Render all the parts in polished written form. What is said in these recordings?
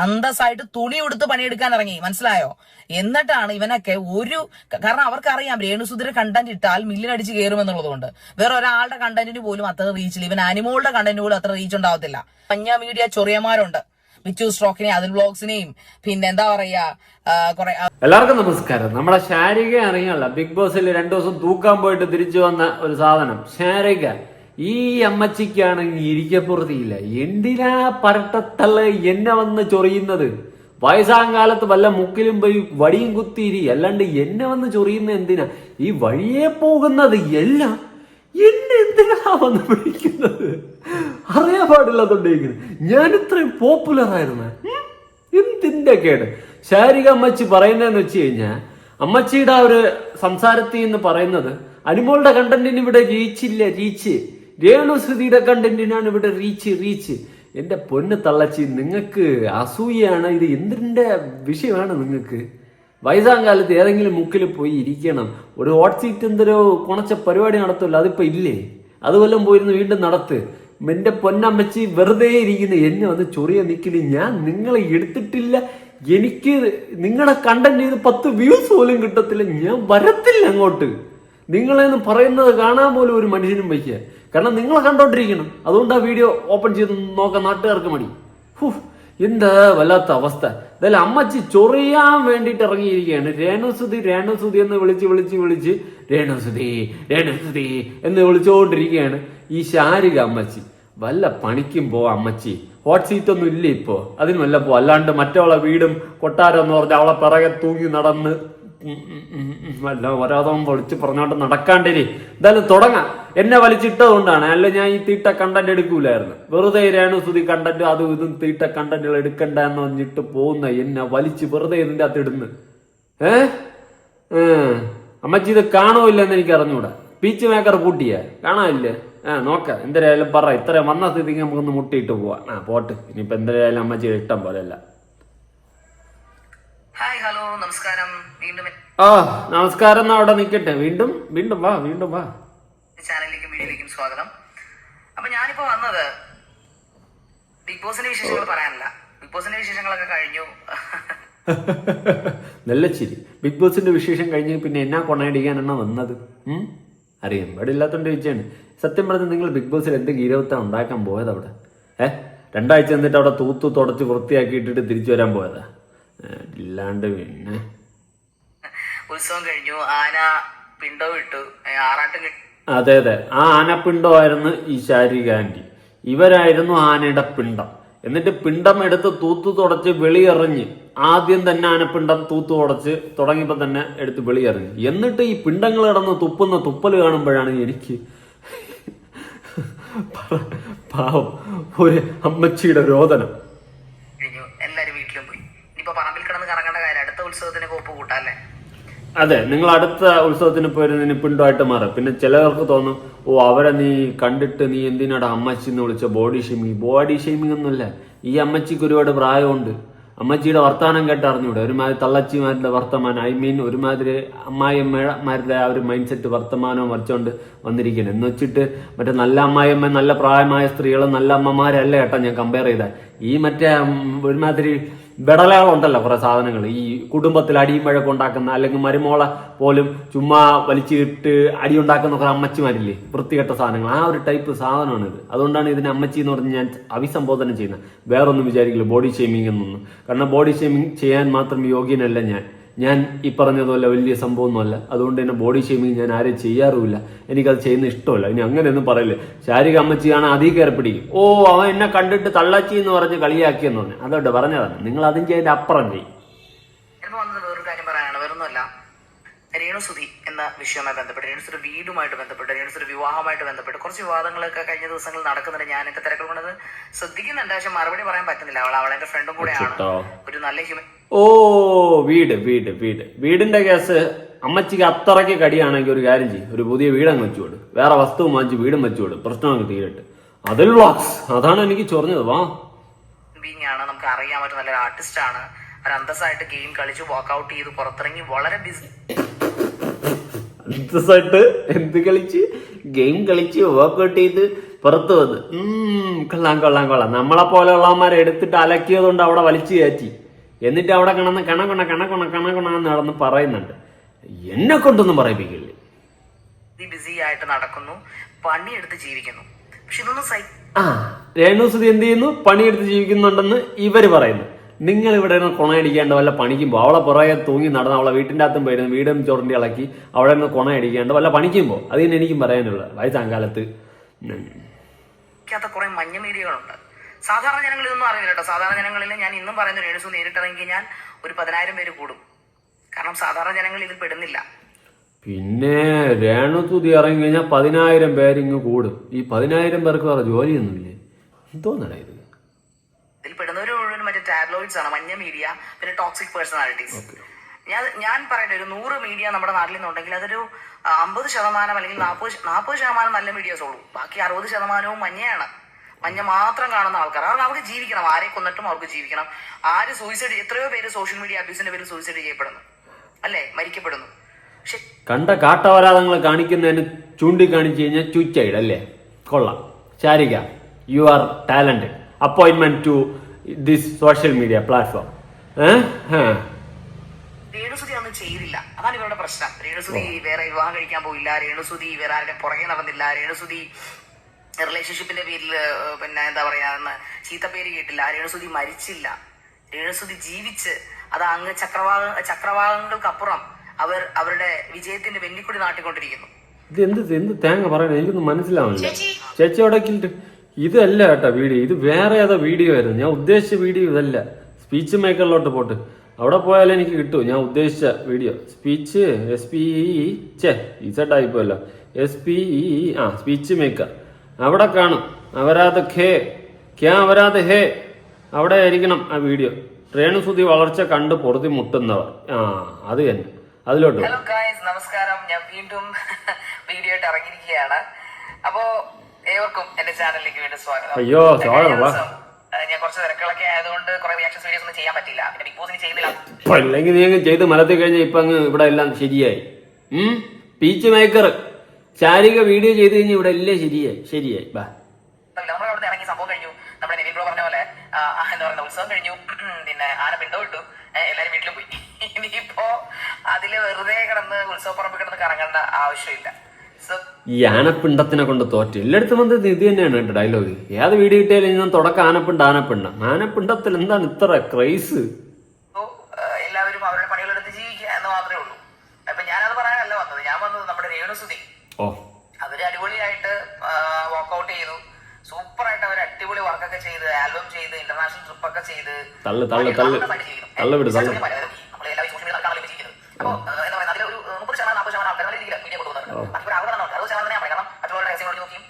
അന്തസ്സായിട്ട് തുണി ഉടുത്ത് പണിയെടുക്കാൻ ഇറങ്ങി, മനസ്സിലായോ? എന്നിട്ടാണ് ഇവനൊക്കെ കാരണം അവർക്കറിയാം രേണുസുധിയുടെ കണ്ടന്റ് ഇട്ടാൽ മില്ലിനടിച്ച് കയറുമെന്നുള്ളത് കൊണ്ട് വേറെ ഒരാളുടെ കണ്ടന്റിന് പോലും അത്ര റീച്ചില്ല. ഇവൻ അനിമോളുടെ കണ്ടന്റ് പോലും അത്ര റീച്ച് ഉണ്ടാവത്തില്ല. പഞ്ഞ മീഡിയ ചൊറിയന്മാരുണ്ട്, വിച്ചു സ്ട്രോക്കിനെയും അതിൽ വ്ലോഗ്സിനെയും, പിന്നെ എന്താ പറയാ കുറെ. എല്ലാവർക്കും നമസ്കാരം. നമ്മുടെ ശാരിക അറിയാമല്ല, ബിഗ് ബോസിൽ 2 ദിവസം തൂക്കാൻ പോയിട്ട് തിരിച്ചു വന്ന ഒരു സാധനം ശാരിക. ഈ അമ്മച്ചിക്കാണെങ്കിൽ ഇരിക്കപ്പുറത്തിയില്ല. എന്തിനാ പരട്ടത്തള്ള എന്നെ വന്ന് ചൊറിയുന്നത്? വയസ്സാകാലത്ത് വല്ല മുക്കിലും പോയി വടിയും കുത്തിയിരി, അല്ലാണ്ട് എന്നെ വന്ന് ചൊറിയുന്ന എന്തിനാ? ഈ വഴിയെ പോകുന്നത് എല്ലാം എന്നെ എന്തിനാ വന്ന് പിടിക്കുന്നത്? അറിയാൻ പാടില്ലാത്തോണ്ടിരിക്കുന്നത്. ഞാൻ ഇത്രയും പോപ്പുലർ ആയിരുന്ന എന്തിന്റെ കേട്? ശാരിക അമ്മച്ചി പറയുന്നതെന്ന് വെച്ച് കഴിഞ്ഞാൽ, അമ്മച്ചിയുടെ ആ ഒരു സംസാരത്തിൽ നിന്ന് പറയുന്നത് അനുമോളുടെ കണ്ടന്റിന് ഇവിടെ റീച്ച്, രേണുസുധിയുടെ കണ്ടന്റിനാണ് ഇവിടെ റീച്ച്. എന്റെ പൊന്ന് തള്ളച്ചി, നിങ്ങൾക്ക് അസൂയാണ്. ഇത് എന്തിന്റെ വിഷയമാണ് നിങ്ങൾക്ക്? വയസ്സാം കാലത്ത് ഏതെങ്കിലും മുക്കിൽ പോയി ഇരിക്കണം. ഒരു ഹോട്ട് സീറ്റ് എന്തൊരു കുണച്ച പരിപാടി നടത്തുമല്ലോ, അതിപ്പോ ഇല്ലേ? അതുകൊല്ലം പോയിരുന്നു വീണ്ടും നടത്ത്. എന്റെ പൊന്നമ്മച്ചി വെറുതെ ഇരിക്കുന്നു, എന്നെ വന്ന് ചൊറിയ നിൽക്കുന്നു. ഞാൻ നിങ്ങളെ എടുത്തിട്ടില്ല. എനിക്ക് നിങ്ങളെ കണ്ടന്റ് ചെയ്ത് 10 വ്യൂസ് പോലും കിട്ടത്തില്ല. ഞാൻ വരത്തില്ല അങ്ങോട്ട്. നിങ്ങളെന്ന് പറയുന്നത് കാണാൻ പോലും ഒരു മനുഷ്യനും വയ്ക്കുക. കാരണം നിങ്ങളെ കണ്ടോണ്ടിരിക്കണം. അതുകൊണ്ട് ആ വീഡിയോ ഓപ്പൺ ചെയ്ത് നോക്കാൻ നാട്ടുകാർക്ക് മടി. എന്താ വല്ലാത്ത അവസ്ഥ. എന്തായാലും അമ്മച്ചി ചൊറിയാൻ വേണ്ടിയിട്ട് ഇറങ്ങിയിരിക്കുകയാണ്. രേണുസുധി എന്ന് വിളിച്ച് രേണുസുധി എന്ന് വിളിച്ചുകൊണ്ടിരിക്കുകയാണ് ഈ ശാരിക അമ്മച്ചി. വല്ല പണിക്കും അമ്മച്ചി. ഹോട്ട് സീറ്റ് ഒന്നും ഇല്ല ഇപ്പോ, അതിന് വല്ല അല്ലാണ്ട് മറ്റവളെ വീടും കൊട്ടാരം എന്ന് പറഞ്ഞ അവളെ പിറകെ തൂങ്ങി നടന്ന് വല്ല ഒരാതം വിളിച്ച് പറഞ്ഞോണ്ട് നടക്കാണ്ടിരി. എന്തായാലും തുടങ്ങാം. എന്നെ വലിച്ചിട്ടത് കൊണ്ടാണ്, അല്ല ഞാൻ ഈ തീട്ട കണ്ടന്റ് എടുക്കൂലായിരുന്നു. വെറുതെ രേണുസുധി കണ്ടന്റ് അതും ഇതും തീട്ട കണ്ടന്റുകൾ എടുക്കണ്ട എന്ന് പറഞ്ഞിട്ട് പോകുന്ന എന്നെ വലിച്ച് വെറുതെ ഇതിന്റെ അകത്ത് ഇടുന്നു. അമ്മച്ചി ഇത് കാണുമില്ലെന്ന് എനിക്ക് അറിഞ്ഞൂടാ. പീച്ച് മേക്കർ പൂട്ടിയ കാണാനില്ലേ? നോക്കാം. എന്തായാലും പറ, ഇത്ര വന്ന സ്ഥിതിക്ക് നമുക്കൊന്ന് മുട്ടിയിട്ട് പോവാം. പോട്ട്. ഇനിയിപ്പോ എന്തായാലും അമ്മച്ചി ഇഷ്ടം പോലെയല്ല. ഹായ്, ഹലോ, നമസ്കാരം. വീണ്ടും നമസ്കാരം. എന്നാ അവിടെ നിക്കട്ടെ. വീണ്ടും വാ ചാനലിലേക്കും വീഡിയോയിലേക്കും സ്വാഗതം. അപ്പൊ ഞാനിപ്പോ വന്നത് ബിഗ് ബോസിന്റെ വിശേഷങ്ങൾ പറയാനല്ല. ബിഗ് ബോസിന്റെ വിശേഷങ്ങളൊക്കെ കഴിഞ്ഞു. നല്ല ചിരി. ബിഗ് ബോസിന്റെ വിശേഷം കഴിഞ്ഞ് പിന്നെ എന്നാ കൊണയടിക്കാനാണ് വന്നത്? അറിയാം, ഇവിടെ ഇല്ലാത്തോണ്ട് ചോദിച്ചാണ്. സത്യം പറഞ്ഞ് നിങ്ങൾ ബിഗ് ബോസിൽ എന്ത് ഗീരവത്ത ഉണ്ടാക്കാൻ പോയത് അവിടെ? 2 ആഴ്ച എന്നിട്ട് അവിടെ തൂത്തു തുടച്ച് വൃത്തിയാക്കിയിട്ടിട്ട് തിരിച്ചു വരാൻ പോയതാ. ഇല്ലാണ്ട് പിന്നെ ഉത്സവം കഴിഞ്ഞു, ആന പിണ്ടോ ഇട്ടു, ആറാട്ടും കിട്ടി. അതെ, ആ ആനപ്പിണ്ടോ ആയിരുന്നു ഈ ശാരിക ആന്റി. ഇവരായിരുന്നു ആനയുടെ പിണ്ടം. എന്നിട്ട് പിണ്ടം എടുത്ത് തൂത്തു തുടച്ച് വെളിയെറിഞ്ഞ്, ആദ്യം തന്നെ ആനപ്പിണ്ടം തൂത്തു തുടച്ച് തുടങ്ങിയപ്പോ തന്നെ എടുത്ത് വെളിയെറിഞ്ഞ്, എന്നിട്ട് ഈ പിണ്ടങ്ങൾ കിടന്ന് തുപ്പുന്ന തുപ്പല് കാണുമ്പോഴാണ് എനിക്ക് പാവം ഒരു അമ്മച്ചിയുടെ രോദനം. എല്ലാരും വീട്ടിലും പോയി. ഇനിയിപ്പോ പറമ്പിൽ കിടന്ന് കറങ്ങേണ്ട കാര്യം, അടുത്ത ഉത്സവത്തിന് കോപ്പ് കൂട്ടാല്ലേ? അതെ, നിങ്ങൾ അടുത്ത ഉത്സവത്തിന് പോയിരുന്നതിന് പിണ്ടമായിട്ട് മാറും. പിന്നെ ചിലവർക്ക് തോന്നും, അവരെ നീ കണ്ടിട്ട് നീ എന്തിനാടാ അമ്മച്ചി എന്ന് വിളിച്ച? ബോഡി ഷെയ്മിങ് ഒന്നുമില്ല. ഈ അമ്മച്ചിക്ക് ഒരുപാട് പ്രായമുണ്ട്. അമ്മച്ചിയുടെ വർത്തമാനം കേട്ട് അറിഞ്ഞൂടെ? ഒരുമാതിരി തള്ളച്ചിമാരുടെ വർത്തമാനം, ഒരുമാതിരി അമ്മായിയമ്മമാരുടെ ആ ഒരു മൈൻഡ് സെറ്റ് വർത്തമാനവും വരച്ചോണ്ട് വന്നിരിക്കണം. എന്ന് വെച്ചിട്ട് മറ്റേ നല്ല അമ്മായിയമ്മ, നല്ല പ്രായമായ സ്ത്രീകളും നല്ല അമ്മമാരല്ല കേട്ടോ ഞാൻ കമ്പയർ ചെയ്താൽ. ഈ മറ്റേ ഒരുമാതിരി ബെടലകളുണ്ടല്ലോ കുറെ സാധനങ്ങൾ, ഈ കുടുംബത്തിൽ അടിയും വഴക്കം ഉണ്ടാക്കുന്ന, അല്ലെങ്കിൽ മരുമോളെ പോലും ചുമ്മാ വലിച്ചിട്ട് അടി ഉണ്ടാക്കുന്ന കുറെ അമ്മച്ചിമാരില്ലേ, വൃത്തികെട്ട സാധനങ്ങൾ. ആ ഒരു ടൈപ്പ് സാധനമാണിത്. അതുകൊണ്ടാണ് ഇതിനെ അമ്മച്ചി എന്ന് പറഞ്ഞ് ഞാൻ അഭിസംബോധന ചെയ്യുന്നത്. വേറൊന്നും വിചാരിക്കില്ല ബോഡി ഷെയ്മിങ് എന്നൊന്നും. കാരണം ബോഡി ഷെയ്മിങ് ചെയ്യാൻ മാത്രം യോഗ്യനല്ല ഞാൻ ഈ പറഞ്ഞതുപോലെ വലിയ സംഭവമൊന്നുമല്ല. അതുകൊണ്ട് തന്നെ ബോഡി ഷെയ്മിങ് ഞാൻ ആരെയും ചെയ്യാറുമില്ല. എനിക്കത് ചെയ്യുന്ന ഇഷ്ടമല്ല. ഇനി അങ്ങനെയൊന്നും പറയില്ലേ. ശാരിക അമ്മച്ചിയാണ് അധികം കയറി പിടിക്കും. അവൻ എന്നെ കണ്ടിട്ട് തള്ളച്ചി എന്ന് പറഞ്ഞ് കളിയാക്കിയെന്ന് പറഞ്ഞു. അതോട്ട് പറഞ്ഞതാണ്. നിങ്ങൾ അതും ചെയ്തതിന്റെ അപ്പുറം ചെയ്യും. വേറൊരു കാര്യം പറയാനാണ്, വേറൊന്നുമല്ല. രേണുസുധി എന്ന വിഷയവുമായി ബന്ധപ്പെട്ട്, രേണുസുധി വീടുമായിട്ട് ബന്ധപ്പെട്ട്, രേണുസുധി വിവാഹമായിട്ട് ബന്ധപ്പെട്ട് കുറച്ച് വിവാദങ്ങളൊക്കെ കഴിഞ്ഞ ദിവസങ്ങൾ നടക്കുന്നുണ്ട്. ഞാനൊക്കെ തിരക്കിൽ കൊണ്ടത് ശ്രദ്ധിക്കുന്നുണ്ട്, പക്ഷെ മറുപടി പറയാൻ പറ്റുന്നില്ല. അവൾ എന്റെ ഫ്രണ്ടും കൂടെയാണ്, ഒരു നല്ല ഹ്യൂമൻ. വീടിന്റെ കേസ് അമ്മച്ചിക്ക് അത്രയ്ക്ക് കടിയാണെങ്കിൽ ഒരു കാര്യം ചെയ്യും, ഒരു പുതിയ വീടങ്ങ് വെച്ചുകൊടു. വേറെ വസ്തുവും വാങ്ങിച്ച് വീടും വെച്ചുകൊടു. പ്രശ്നമൊക്കെ തീരട്ട്. അതിൽ വ്ളോഗ്സ് അതാണ് എനിക്ക് ചൊറിഞ്ഞത്. ആണ്, നമുക്ക് അറിയാൻ പറ്റുന്ന നല്ലൊരു ആർട്ടിസ്റ്റ് ആണ്. ഒരു അന്തസ്സായിട്ട് ഗെയിം കളിച്ച് വാക്കൗട്ട് ചെയ്ത് പുറത്തിറങ്ങി വളരെ ബിസി. അന്തസ്സായിട്ട് എന്ത് കളിച്ച്? ഗെയിം കളിച്ച് വാക്കൗട്ട് ചെയ്ത് പുറത്തു വന്ന് കൊള്ളാം കൊള്ളാം കൊള്ളാം. നമ്മളെ പോലെയുള്ളവന്മാരെ എടുത്തിട്ട് അലക്കിയത് കൊണ്ട് അവിടെ വലിച്ചു കയറ്റി, എന്നിട്ട് അവിടെ കിടന്ന് കണകുണ നടന്ന് പറയുന്നുണ്ട്. എന്നെ കൊണ്ടൊന്നും പറയിപ്പിക്കില്ലേ. ബിസി ആയിട്ട് നടക്കുന്നു, പണിയെടുത്ത് ജീവിക്കുന്നു. പക്ഷെ ഇതൊന്നും രേണുസുതി എന്ത് ചെയ്യുന്നു? പണിയെടുത്ത് ജീവിക്കുന്നുണ്ടെന്ന് ഇവര് പറയുന്നു. നിങ്ങൾ ഇവിടെ നിന്ന് കൊണയടിക്കാണ്ട് വല്ല പണിക്കുമ്പോ അവളെ പുറകെ തൂങ്ങി നടന്ന് അവളെ വീട്ടിന്റെ അകത്തും പോയിരുന്നു വീടും ചൊറണ്ടി ഇളക്കി അവിടെ നിന്ന് കൊണയടിക്കാണ്ട് വല്ല പണിക്കുമ്പോ അത് തന്നെ എനിക്കും പറയാനുള്ളത്. വയസ്സാങ്കാലത്ത് കുറെ മഞ്ഞ മീഡിയകളുണ്ട്. സാധാരണ ജനങ്ങൾ ഇതൊന്നും അറിയില്ല കേട്ടോ. സാധാരണ ജനങ്ങളിൽ ഞാൻ ഇന്നും പറയുന്നു, രേണുസു നേരിട്ടിറങ്ങി കഴിഞ്ഞാൽ ഒരു 10,000 പേര് കൂടും. കാരണം സാധാരണ ജനങ്ങൾ ഇതിൽ പെടുന്നില്ല. പിന്നെ രേണുസുതി ഇറങ്ങി കഴിഞ്ഞാൽ 10,000 പേരിങ്ങ് കൂടും. ഈ 10,000 പേർക്ക് വേറെ ജോലിയൊന്നുമില്ലേ? എന്തോന്നടാ ഇത്? ഇതിൽ പെടുന്നവർ മുഴുവൻ മറ്റേ ടാബ്ലോയിഡ്സ് ആണ്, മഞ്ഞ മീഡിയ, പിന്നെ ടോക്സിക് പേഴ്സണാലിറ്റീസ്. ഞാൻ പറയട്ടെ, ഒരു 100 മീഡിയ നമ്മുടെ നാട്ടിൽ നിന്നുണ്ടെങ്കിൽ അതൊരു 50% അല്ലെങ്കിൽ 40% നല്ല മീഡിയാസ് ഉള്ളൂ. ബാക്കി 60% മഞ്ഞയാണ്. മഞ്ഞ മാത്രം കാണുന്ന ആൾക്കാർ. അവർക്ക് ജീവിക്കണം. ആരെ കൊന്നിട്ടും അവർക്ക് ജീവിക്കണം. ആര് സൂയിസൈഡ്, എത്രയോ പേര് സോഷ്യൽ മീഡിയ അബ്യൂസിന്റെ പേരിൽ സൂയിസൈഡ് ചെയ്യപ്പെടുന്നു, അല്ലേ, മരിക്കപ്പെടുന്നു. പക്ഷെ കണ്ട കാട്ടവരാധങ്ങൾ കാണിക്കുന്നതിന് ചൂണ്ടിക്കാണിച്ചു കഴിഞ്ഞാൽ ചുച്ചൈഡ് അല്ലേ? കൊള്ളാം Sarika, you are talented. Appointment to this social media platform. രേണുസുതി ഒന്നും ചെയ്തില്ല, അതാണ് ഇവരുടെ പ്രശ്നം. രേണുസുതി വേറെ വിവാഹം കഴിക്കാൻ പോയില്ല, രേണുസുതി വേറെ ആരുടെ പുറകെ നടന്നില്ല, രേണുസുതി റിലേഷൻഷിപ്പിന്റെ പേരിൽ പിന്നെ എന്താ പറയാ ചീത്തപ്പേര് കേട്ടില്ല, രേണുസുതി മരിച്ചില്ല, രേണുസുതി ജീവിച്ച് അത് അങ്ങ് ചക്രവാകങ്ങൾക്കപ്പുറം അവരുടെ വിജയത്തിന്റെ വെന്നിക്കുടി നാട്ടിക്കൊണ്ടിരിക്കുന്നു. ഇത് എന്ത് തേങ്ങ പറയണേ? എനിക്കൊന്നും മനസ്സിലാവില്ല. ചേച്ചി അവിടെ ഇതല്ല കേട്ടോ വീഡിയോ, ഇത് വേറെ ഏതോ വീഡിയോ ആയിരുന്നു. ഞാൻ ഉദ്ദേശിച്ച വീഡിയോ ഇതല്ല. സ്പീച്ച് മേക്കറിലോട്ട് പോട്ട് അവിടെ പോയാലേ എനിക്ക് കിട്ടൂ ഞാൻ ഉദ്ദേശിച്ച video. Speech SPEZ ആയിപ്പോയല്ലോ, SPE speech maker. അവിടെ കാണും. അവരാത് ഹേ അവിടെ ആയിരിക്കണം ആ വീഡിയോ. രേണുസുതി വളർച്ച കണ്ട് പൊറുതി മുട്ടുന്നവർ. അത് തന്നെ, അതിലോട്ട്. ഹലോ ഗായ്സ്, നമസ്കാരം. ഞാൻ വീണ്ടും വീഡിയോ ആയിട്ട് ഇറങ്ങിയിരിക്കുകയാണ്. അപ്പോ ഏവർക്കും എന്റെ ചാനലിലേക്ക് വീണ്ടും സ്വാഗതം. അയ്യോ സ്വാഗതം. ഞാൻ കുറച്ച് തിരക്കുകളൊക്കെ ആയതുകൊണ്ട് കുറെ റിയാക്ഷൻ വീഡിയോസ് ഒന്നും ചെയ്യാൻ പറ്റില്ല. പിന്നെ ബിഗ് ബോസിന് ചെയ്യുന്നില്ല. അല്ലെങ്കിൽ നീ അങ്ങ് ചെയ്ത് മലത്തി കഴിഞ്ഞാൽ ഇപ്പൊ അങ്ങ് ഇവിടെ എല്ലാം ശരിയായി. സ്പീച്ച് മേക്കർ ശാരിക വീഡിയോ ചെയ്ത് കഴിഞ്ഞാൽ ഇവിടെ എല്ലാം ശരിയായി. നമ്മൾ അവിടെ ഇറങ്ങി സംഭവം കഴിഞ്ഞു. നമ്മുടെ നിവിൻ ബ്രോ പറഞ്ഞ പോലെ എന്താ പറയുക, ഉത്സവം കഴിഞ്ഞു, പിന്നെ ആന പിണ്ടോ ഇട്ടു, എല്ലാരും വീട്ടിലും പോയി. ഇനിയിപ്പോ അതില് വെറുതെ കിടന്ന് ഉത്സവപ്പറമ്പിൽ കിടന്ന് കറങ്ങേണ്ട ആവശ്യമില്ല. ഈ ആനപ്പിണ്ടത്തിനെ കൊണ്ട് തോറ്റ എല്ലായിടത്തും വന്നത് ഇത് തന്നെയാണ് കേട്ടോ ഡയലോഗ്. ഏത് വീഡിയോ കിട്ടിയാലും ഞാൻ തുടക്കം ആനപ്പിണ്ടത്തിൽ എന്താണ് ഇത്ര ക്രൈസ്? എല്ലാവരും അവരുടെ പണികളെടുത്ത് ജീവിക്കുക എന്ന് മാത്രമേ ഉള്ളൂ. അപ്പൊ ഞാനത് പറയാനല്ല വന്നത്. ഞാൻ വന്നത് നമ്മുടെ രേണുസുതി. അവര് അടിപൊളിയായിട്ട് വർക്ക്ഔട്ട് ചെയ്തു, സൂപ്പറായിട്ട് അവർ അടിപൊളി വർക്കൊക്കെ ചെയ്ത്, ആൽബം ചെയ്ത്, ഇന്റർനാഷണൽ ട്രിപ്പ് ഒക്കെ ചെയ്ത് നമ്മളെല്ലാവരും സോഷ്യൽ മീഡിയ നടക്കാനുള്ള ജീവിക്കുന്നത്. അപ്പൊ എന്താ പറയുക, അതിൽ ഒരു 30% 40% ആൾക്കാർ മീഡിയ കൊണ്ടുവന്നത്. മറ്റൊരു 60% ഞാൻ പറയണം. മറ്റുള്ളവരുടെ രഹസ്യങ്ങളോട് നോക്കിയും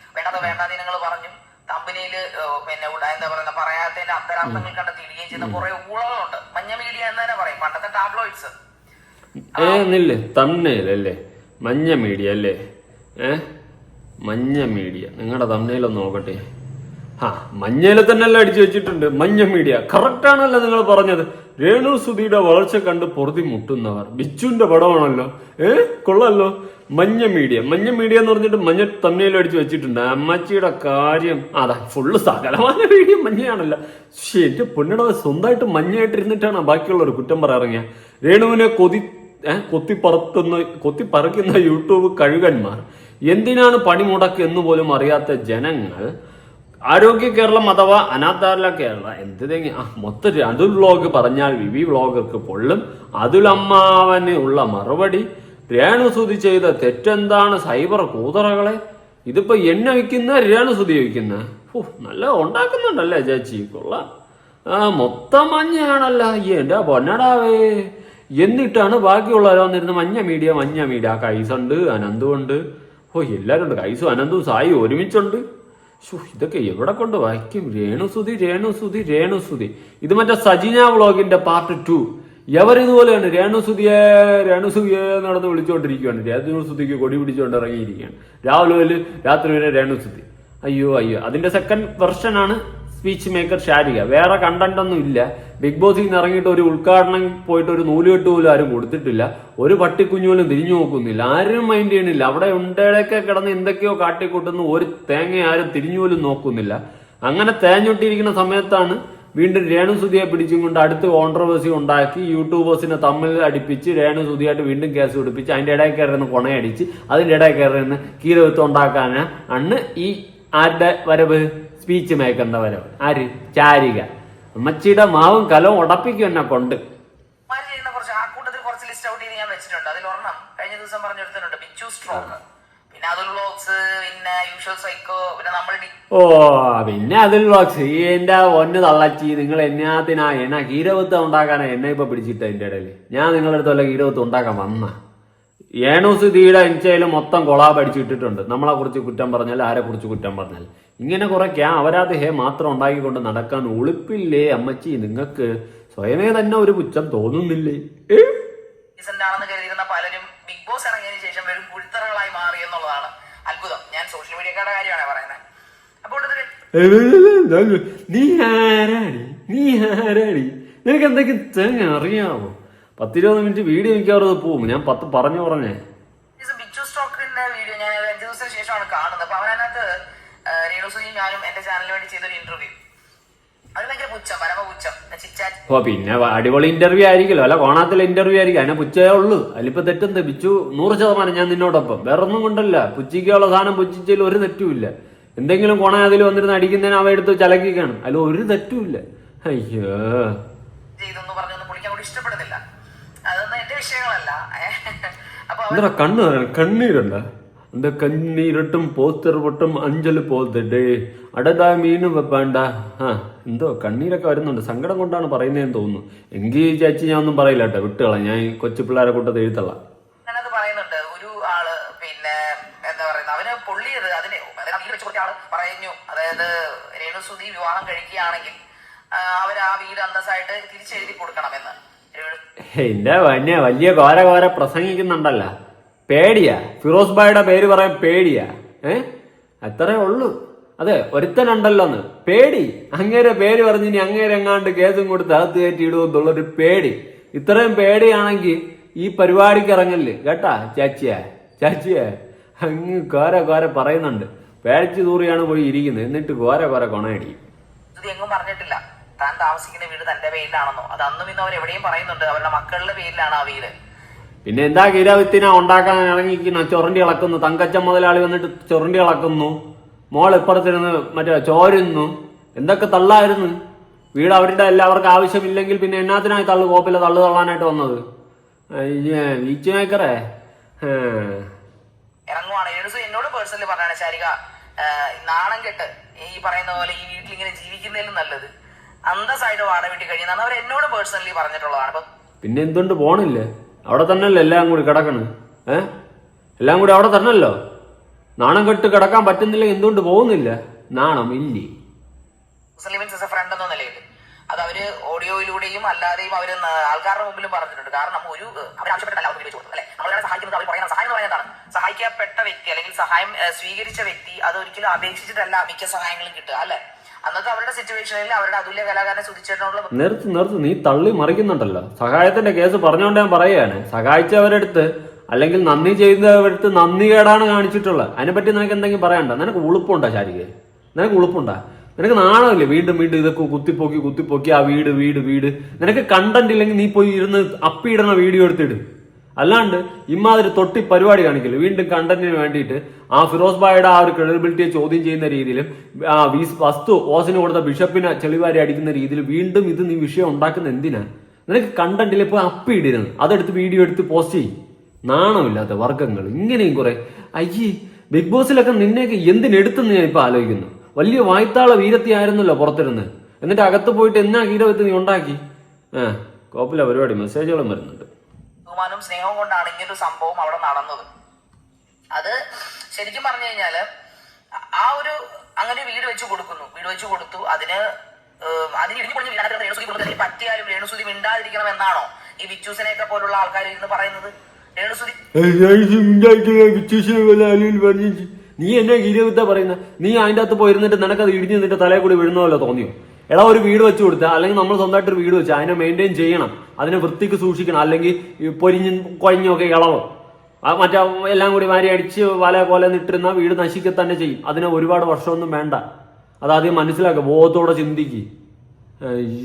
വേണ്ടാതീനങ്ങൾ പറഞ്ഞും തമ്പനിയില് പിന്നെ എന്താ പറയുക പറയാത്തതിന്റെ അന്തരാർത്ഥങ്ങൾ കണ്ടെത്തിയിടുകയും ചെയ്യുന്ന കുറെ ഊളകളുണ്ട്. മഞ്ഞ മീഡിയ എന്ന് തന്നെ പറയും, പണ്ടത്തെ ടാബ്ലോയിഡ്സ്. തമ്മിലല്ലേ മഞ്ഞ മീഡിയ അല്ലേ? മഞ്ഞ മീഡിയ നിങ്ങളുടെ തമ്മിലൊന്ന് നോക്കട്ടെ. മഞ്ഞയില് തന്നെ എല്ലാം അടിച്ചു വെച്ചിട്ടുണ്ട്. മഞ്ഞ മീഡിയ കറക്റ്റ് ആണല്ലോ നിങ്ങൾ പറഞ്ഞത്. രേണുസുതിയുടെ വളർച്ച കണ്ട് പൊറുതി മുട്ടുന്നവർ. ബിച്ചുവിന്റെ പടമാണല്ലോ. കൊള്ളാലോ. മഞ്ഞ മീഡിയ എന്ന് പറഞ്ഞിട്ട് മഞ്ഞ തമ്മിലും അടിച്ചു വെച്ചിട്ടുണ്ട്. അമ്മച്ചിയുടെ കാര്യം അതാ ഫുള്ള് സകലമായ വീഡിയോ മഞ്ഞയാണല്ലോ. പക്ഷേ എന്റെ പൊന്നിടവ് സ്വന്തമായിട്ട് മഞ്ഞയായിട്ടിരുന്നിട്ടാണ് ബാക്കിയുള്ളവർ കുറ്റം പറയാറിയ. രേണുവിനെ കൊത്തിപ്പറക്കുന്ന യൂട്യൂബ് കഴുകന്മാർ. എന്തിനാണ് പണിമുടക്ക് എന്ന് പോലും അറിയാത്ത ജനങ്ങൾ ആരോഗ്യ കേരളം അഥവാ അനാഥാല കേരള മൊത്തം അതുൽ വ്ളോഗ് പറഞ്ഞാൽ വിവി വ്ളോഗർക്ക് പൊള്ളും. അതുലമ്മാവന് ഉള്ള മറുപടി, രേണുസുതി ചെയ്ത തെറ്റെന്താണ് സൈബർ കൂതറകളെ? ഇതിപ്പോ എന്നെ വയ്ക്കുന്ന രേണുസുതി വയ്ക്കുന്ന നല്ല ഉണ്ടാക്കുന്നുണ്ടല്ലേ ചേച്ചി, കൊള്ളാം. മൊത്തം മഞ്ഞയാണല്ല എന്റെ പൊന്നടാവേ. എന്നിട്ടാണ് ബാക്കിയുള്ളവർ വന്നിരുന്ന മഞ്ഞ മീഡിയ. കൈസുണ്ട്, അനന്തുണ്ട്, എല്ലാരും ഉണ്ട്. കൈസും അനന്തും സായി ഒരുമിച്ചുണ്ട്. ഇതൊക്കെ എവിടെ കൊണ്ട് വായിക്കും? രേണുസുതി. ഇത് മറ്റേ സജിന വ്ളോഗിന്റെ പാർട്ട് 2. എവരിതുപോലെയാണ് രേണുസുതിയെ നടന്ന് വിളിച്ചുകൊണ്ടിരിക്കുകയാണ്. രേണുസുതിക്ക് കൊടി പിടിച്ചുകൊണ്ട് ഇറങ്ങിയിരിക്കുകയാണ്. രാവിലെ മുതൽ രാത്രി വരെ രേണുസുതി. അയ്യോ. അതിന്റെ സെക്കൻഡ് വെർഷനാണ് സ്പീച്ച് മേക്കർ ഷാരിക. വേറെ കണ്ടന്റ് ഒന്നും ഇല്ല. ബിഗ് ബോസിൽ നിന്ന് ഇറങ്ങിയിട്ട് ഒരു ഉദ്ഘാടനം പോയിട്ട് ഒരു നൂലുകെട്ട് പോലും ആരും കൊടുത്തിട്ടില്ല. ഒരു പട്ടിക്കുഞ്ഞു പോലും തിരിഞ്ഞു നോക്കുന്നില്ല. ആരും മൈൻഡ് ചെയ്യണില്ല. അവിടെ ഉണ്ടേടൊക്കെ കിടന്ന് എന്തൊക്കെയോ കാട്ടിക്കൂട്ടുന്നു. ഒരു തേങ്ങ ആരും തിരിഞ്ഞു പോലും നോക്കുന്നില്ല. അങ്ങനെ തേഞ്ഞൊട്ടിയിരിക്കുന്ന സമയത്താണ് വീണ്ടും രേണുസുതിയെ പിടിച്ചും കൊണ്ട് അടുത്ത് കോൺട്രവേഴ്സി ഉണ്ടാക്കി യൂട്യൂബേഴ്സിനെ തമ്മിൽ അടിപ്പിച്ച് രേണുസുതിയായിട്ട് വീണ്ടും കേസ് പിടിപ്പിച്ച് അതിന്റെ ഇടയിൽ കയറുന്ന കൊണയടിച്ച് അതിന്റെ ഇടയിൽ കയറുന്ന കീരവത്ത് ഉണ്ടാക്കാനാണ് ഈ ആരുടെ വരവ്? സ്പീച്ച് മേക്കറിന്റെ വരവ്. ആര്? ചാരിക. അമ്മച്ചിയുടെ മാവും കലവും ഉടപ്പിക്കും എന്നെ കൊണ്ട്. കുറച്ച് ആ കൂട്ടത്തിൽ കുറച്ച് ലിസ്റ്റ് ഔട്ട് ചെയ്ത് ഞാൻ വെച്ചിട്ടുണ്ട്. അതിൽ ഒരെണ്ണം കഴിഞ്ഞ ദിവസം പറഞ്ഞെടുത്തിട്ടുണ്ട്, ബിച്ചു സ്ട്രോക്ക്, പിന്നെ അതുൽ വ്ലോഗ്സ്, പിന്നെ യൂഷ്വൽ സൈക്കോ, പിന്നെ നമ്മൾ പിന്നെ അതിൽ വ്ലോഗ്സ്. ഈ എന്റെ ഒന്ന് തള്ളച്ചി, നിങ്ങൾ എന്നാ കീരവത്ത് ഉണ്ടാക്കാനാ എന്നെ ഇപ്പൊ പിടിച്ചിട്ട് അതിന്റെ ഇടയിൽ? ഞാൻ നിങ്ങളുടെ അടുത്തല്ല കീരവത്ത് ഉണ്ടാക്കാൻ വന്ന ഏണുസുതിയുടെ ഇൻസ്റ്റയിൽ മൊത്തം കൊളാബ് അടിച്ചിട്ടിട്ടുണ്ട്. നമ്മളെ കുറിച്ച് കുറ്റം പറഞ്ഞാൽ, ആരെ കുറിച്ച് കുറ്റം പറഞ്ഞാൽ. ഇങ്ങനെ കുറെ അവരാത് മാത്രം ഉണ്ടാക്കിക്കൊണ്ട് നടക്കാൻ ഉളുപ്പില്ലേ അമ്മച്ചി? നിങ്ങൾക്ക് സ്വയമേ തന്നെ ഒരു പുച്ഛം തോന്നുന്നില്ലേ? ആണെന്ന് കരുതിയിരുന്ന പലരും ബിഗ് ബോസ് ഇറങ്ങിയതിനു ശേഷം വെറും കുഴിത്തറകളായി മാറി എന്നുള്ളതാണ് അത്ഭുതം. ഞാൻ സോഷ്യൽ മീഡിയക്കാരുടെ കാര്യമാണ് പറയുന്നത്. അപ്പോൾ നീ ആരാടി? നിനക്ക് എന്തൊക്കെയും തേങ്ങ അറിയാമോ? 10-20 മിനിറ്റ് വീഡിയോ മിക്കവാറും പോവും. ഞാൻ 10 പറഞ്ഞേ ബിച്ചു സ്റ്റോക്കിന്റെ വീഡിയോ ഞാൻ 5 ദിവസത്തിന് ശേഷമാണ് കാണുന്നത്. അപ്പൊ അവനകത്ത് രേണുസുജിയും ഞാനും എന്റെ ചാനലിന് വേണ്ടി ചെയ്തൊരു ഇന്റർവ്യൂ. അത് ഭയങ്കര പുച്ഛം, പരമ പുച്ഛം. പിന്നെ അടിപൊളി ഇന്റർവ്യൂ ആയിരിക്കുമല്ലോ, അല്ല കോണാത്തിലെ ഇന്റർവ്യൂ ആയിരിക്കും. അതിനെ പുച്ഛേ ഉള്ളൂ. അതിലിപ്പോ തെറ്റെന്ത്? ബിച്ചു 100% ഞാൻ നിന്നോടൊപ്പം. വേറെ ഒന്നും കൊണ്ടല്ല. പുച്ഛിക്കുള്ള സാധനം പുച്ഛിച്ചതിൽ ഒരു തെറ്റുമില്ല. എന്തെങ്കിലും കോണ അതിൽ വന്നിരുന്ന് അടിക്കുന്നതിന് അവ എടുത്ത് ചലക്കിക്കാണ്. അതിൽ ഒരു തെറ്റുമില്ല. അയ്യോ, ഇതൊന്നും പറഞ്ഞൊന്നും പുള്ളിക്കാൻ കൂടി ഇഷ്ടപ്പെടുന്നില്ല. അതൊന്നും എന്റെ വിഷയങ്ങളല്ല. എന്താ കണ്ണീരുണ്ട? എന്താ കണ്ണീരട്ടും പോസ്റ്റർ പൊട്ടും അഞ്ചല് പോത്തേ അടതാ മീനും വെപ്പാണ്ട. എന്തോ കണ്ണീരൊക്കെ വരുന്നുണ്ട്. സങ്കടം കൊണ്ടാണ് പറയുന്നതെന്ന് തോന്നുന്നു. എങ്കിൽ ചേച്ചി ഞാൻ ഒന്നും പറയില്ല കേട്ടോ, വിട്ടുകള. ഞാൻ കൊച്ചു പിള്ളേരെ കൂട്ടത്ത് എഴുത്തള്ള. ഞാനത് പറയുന്നുണ്ട്. ഒരു ആള് പിന്നെ എന്താ പറയുന്നത്, അവന് പൊള്ളിയത് അതിന് വീട് വെച്ച് കൊടുത്ത ആള് പറഞ്ഞു. അതായത് രേണുസുതി വിവാഹം കഴിക്കുകയാണെങ്കിൽ അവർ ആ വീട് അന്തസ്സായിട്ട് തിരിച്ചെഴുതി കൊടുക്കണമെന്ന്. എന്റെ വലിയ ഘോര പ്രസംഗിക്കുന്നുണ്ടല്ല. പേടിയാ. ഫിറോസ് ഭായിയുടെ പേര് പറയാൻ പേടിയാ. അത്രേ ഉള്ളൂ. അതെ, ഒരുത്തനുണ്ടല്ലോന്ന് പേടി. അങ്ങേരെ പേര് പറഞ്ഞ് ഇനി അങ്ങേരെ എങ്ങാണ്ട് കേസും കൊടുത്ത് അകത്ത് കയറ്റി ഇടുമെന്നുള്ളൊരു പേടി. ഇത്രയും പേടിയാണെങ്കിൽ ഈ പരിപാടിക്ക് ഇറങ്ങല് കേട്ടാ ചാച്ചിയെ. അങ്ങ് ഘോര പറയുന്നുണ്ട്. പേടിച്ചു തൂറിയാണ് പോയി ഇരിക്കുന്നത്. എന്നിട്ട് ഘോര കൊണയടി. എങ്ങും പറഞ്ഞിട്ടില്ല താൻ താമസിക്കുന്ന വീട് തന്റെ പേരിലാണെന്നോ. അത് അന്നും ഇന്നും അവർ എവിടെയും പറയുന്നുണ്ട് അവരുടെ മക്കളുടെ പേരിലാണ് ആ വീട്. പിന്നെ എന്താ കീരാവിത്തിന ഉണ്ടാക്കാൻ ഇറങ്ങിക്കുന്ന? ചൊറണ്ടി ഇളക്കുന്നു. തങ്കച്ചൻ മുതലാളി വന്നിട്ട് ചൊറണ്ടി ഇളക്കുന്നു. മോൾ ഇപ്പുറത്തിരുന്ന് മറ്റേ ചോരുന്നു. എന്തൊക്കെ തള്ളായിരുന്നു. വീട് അവരുടെ എല്ലാവർക്കും ആവശ്യമില്ലെങ്കിൽ പിന്നെ എന്നാത്തിനായി കോപ്പിലെ തള്ളു തള്ളാനായിട്ട് വന്നത്? വീച്ച് മേക്കറേ ഇറങ്ങുവാണ്. എന്നോട് പേഴ്സണലി പറഞ്ഞാണ്, ശാരിക നാണം കെട്ട് ഈ പറയുന്ന പോലെ ഈ വീട്ടിൽ ഇങ്ങനെ ജീവിക്കുന്നതിലും നല്ലത് അന്തസ്സായിട്ട് വാടക വീട്ടിൽ കഴിയുന്നതാണ് അവർ എന്നോട് പേഴ്സണലി പറഞ്ഞിട്ടുള്ളതാണ്. അപ്പൊ പിന്നെ എന്തുകൊണ്ട് പോണില്ലേ? അവിടെ തന്നെയല്ലേ എല്ലാം കൂടി കിടക്കണ്? എല്ലാം കൂടി അവിടെ തന്നെയല്ലോ. നാണം കെട്ട് കിടക്കാൻ പറ്റുന്നില്ല, എന്തുകൊണ്ട് പോകുന്നില്ല? നാണം ഇല്ലേ? ഫ്രണ്ട് എന്ന നിലയിൽ അത് അവര് ഓഡിയോയിലൂടെയും അല്ലാതെയും അവര് ആൾക്കാരുടെ മുമ്പിലും പറഞ്ഞിട്ടുണ്ട്. കാരണം ഒരു അവരാവശ്യപ്പെട്ടല്ല അവർക്ക് വീഡിയോ കൊടുത്തു അല്ലെ. നമ്മളെ സഹായിക്കുന്നത് അവർ പറയുന്നത് സഹായം എന്ന് പറയുന്നതാണ്. സഹായിക്കപ്പെട്ട വ്യക്തി അല്ലെങ്കിൽ സഹായം സ്വീകരിച്ച വ്യക്തി അത് ഒരിക്കലും അപേക്ഷിച്ചിട്ടല്ല മിക്ക സഹായങ്ങളും കിട്ടുക അല്ലെ. അന്നത്തെ അവരുടെ സിറ്റുവേഷനിൽ അവരുടെ അതുല്യ കലാകാരനെ സ്തുതിച്ചിട്ടുള്ള നിർത്ത് നീ തള്ളി മറിക്കുന്നുണ്ടല്ലോ. സഹായത്തിന്റെ കേസ് പറഞ്ഞുകൊണ്ട് ഞാൻ പറയുകയാണ്. സഹായിച്ചവരെടുത്ത് അല്ലെങ്കിൽ നന്ദി ചെയ്തവരെടുത്ത് നന്ദി കേടാണ് കാണിച്ചിട്ടുള്ളത്. അതിനെപ്പറ്റി നിനക്ക് എന്തെങ്കിലും പറയണ്ട? നിനക്ക് ഉളുപ്പുണ്ടോ ശാരിക? നിനക്ക് ഉളുപ്പുണ്ടാ? നിനക്ക് നാണമില്ലേ? വീണ്ടും ഇതൊക്കെ കുത്തിപ്പൊക്കി ആ വീട് നിനക്ക് കണ്ടന്റ് ഇല്ലെങ്കിൽ നീ പോയി ഇരുന്ന് അപ്പിയിടുന്ന വീഡിയോ എടുത്തിട്. അല്ലാണ്ട് ഇമാതിരി തൊട്ടി പരിപാടി കാണിക്കില്ല. വീണ്ടും കണ്ടന്റിന് വേണ്ടിയിട്ട് ആ ഫിറോസ് ഭായിയുടെ ആ ഒരു ക്രെഡിബിലിറ്റിയെ ചോദ്യം ചെയ്യുന്ന രീതിയിലും ആ വസ്തു ഓസിന് കൊടുത്ത ബിഷപ്പിനെ ചെളിവാരി അടിക്കുന്ന രീതിയിൽ വീണ്ടും ഇത് നീ വിഷയം ഉണ്ടാക്കുന്ന എന്തിനാ? നിനക്ക് കണ്ടന്റിൽ ഇപ്പൊ അപ്പിയിടിരുന്നു അതെടുത്ത് വീഡിയോ എടുത്ത് പോസ്റ്റ് ചെയ്യും. നാണമില്ലാത്ത വർഗങ്ങൾ ഇങ്ങനെയും കുറെ. ബിഗ് ബോസിലൊക്കെ നിന്നെയൊക്കെ എന്തിനെടുത്തെന്ന് ഞാൻ ഇപ്പൊ ആലോചിക്കുന്നു. വലിയ വായ്ത്താള വീരത്തി ആയിരുന്നല്ലോ പുറത്തിരുന്ന്. എന്നിട്ട് അകത്ത് പോയിട്ട് എന്നാ കീരവത്ത് നീ ഉണ്ടാക്കി? കോപ്പിലെ പരിപാടി മെസ്സേജുകളും വരുന്നുണ്ട്. ബഹുമാനവും സ്നേഹവും കൊണ്ടാണ് ഇങ്ങനൊരു സംഭവം അവിടെ നടന്നത്. അത് ശരിക്കും പറഞ്ഞു കഴിഞ്ഞാല് ആ ഒരു അങ്ങനെ വീട് വെച്ച് കൊടുത്തു. അതിന് ഇടിഞ്ഞു പൊളിഞ്ഞ് വീടാൻ രേണുസുതി കൊടുത്തതിന് പറ്റിയാലും രേണുസുതി മിണ്ടാതിരിക്കണം എന്നാണോ ഈ വിച്ചൂസിനെയൊക്കെ പോലുള്ള ആൾക്കാർ ഇന്ന് പറയുന്നത്? രേണുസുതി നീ എന്നെ ഗീരവിദ്യ പറയുന്ന നീ അതിൻ്റെ അകത്ത് പോയിരുന്നിട്ട് നിനക്കത് ഇടിഞ്ഞ് നിന്നിട്ട് തലയിൽ കൂടി വീഴുന്നല്ലോ തോന്നിയോ? എടാ ഒരു വീട് വെച്ച് കൊടുത്താൽ അല്ലെങ്കിൽ നമ്മൾ സ്വന്തമായിട്ട് ഒരു വീട് വെച്ചാൽ അതിനെ മെയിൻറ്റെയിൻ ചെയ്യണം, അതിനെ വൃത്തിക്ക് സൂക്ഷിക്കണം. അല്ലെങ്കിൽ പൊരിഞ്ഞും കൊഴിഞ്ഞൊക്കെ ഇളവും മറ്റേ എല്ലാം കൂടി വാരി അടിച്ച് വല പോലെ നിട്ടിരുന്ന വീട് നശിക്കുക തന്നെ ചെയ്യും. അതിന് ഒരുപാട് വർഷമൊന്നും വേണ്ട. അതാദ്യം മനസ്സിലാക്കുക, ബോധത്തോടെ ചിന്തിക്ക്.